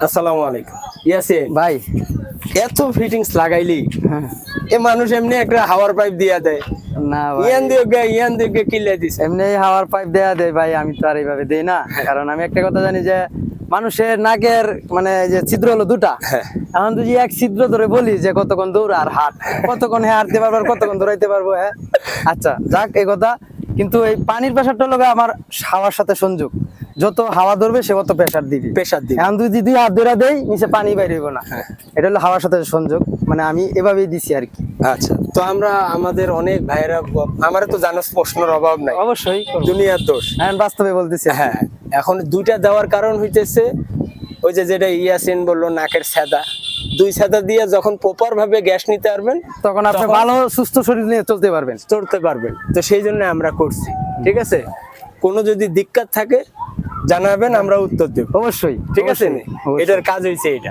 আসসালামু আলাইকুম। ইয়াসিন ভাই এত ফিটিংস লাগাইলি, এ মানুষ এমনি একটা হাওয়ার পাইপ দিয়া দেয়, না ভাই ইয়ান দিয়ে কিল্লা দিছে। এমনি হাওয়ার পাইপ দেয়া দেয় ভাই, আমি তো আর এইভাবে দেই না। কারণ আমি একটা কথা জানি যে মানুষের নাকের মানে যে ছিদ্র হলো দুটা, এখন যদি এক ছিদ্র ধরে বলি যে কতক্ষণ দৌড় আর হাট, কতক্ষণ হাঁটতে পারবো আর কতক্ষণ দৌড়াইতে পারবো। হ্যাঁ আচ্ছা যাক এই কথা, কিন্তু এই পানির প্রেশারটা হলো আমার হাওয়ার সাথে সংযোগ, যত হাওয়া ধরবে সে তত প্রেশার দিবি। এখন যদি দুই হাত ধরে দেই নিচে পানি বাইরে হইব না, এটা হলো হাওয়ার সাথে সংযোগ, মানে আমি এভাবেই দিছি আর কি। আচ্ছা, তো আমরা আমাদের অনেক ভাইরা, আমার তো জানার প্রশ্নের অভাব নাই, অবশ্যই দুনিয়ার দোষ। হ্যাঁ বাস্তবে বলতেছি। হ্যাঁ, এখন দুইটা দেওয়ার কারণ হইতেছে ওই যে যেটা ইয়াসিন বললো, নাকের ছাদা, দুই ছাদা দিয়ে যখন প্রপার ভাবে গ্যাস নিতে পারবেন তখন আপনি ভালো সুস্থ শরীর নিয়ে চলতে পারবেন। তো সেই জন্য আমরা করছি। ঠিক আছে, কোনো যদি দিক্কত থাকে জানাবেন, আমরা উত্তর দেব অবশ্যই, ঠিক আছে। অবশ্যই। এটার কাজ হয়েছে এটা।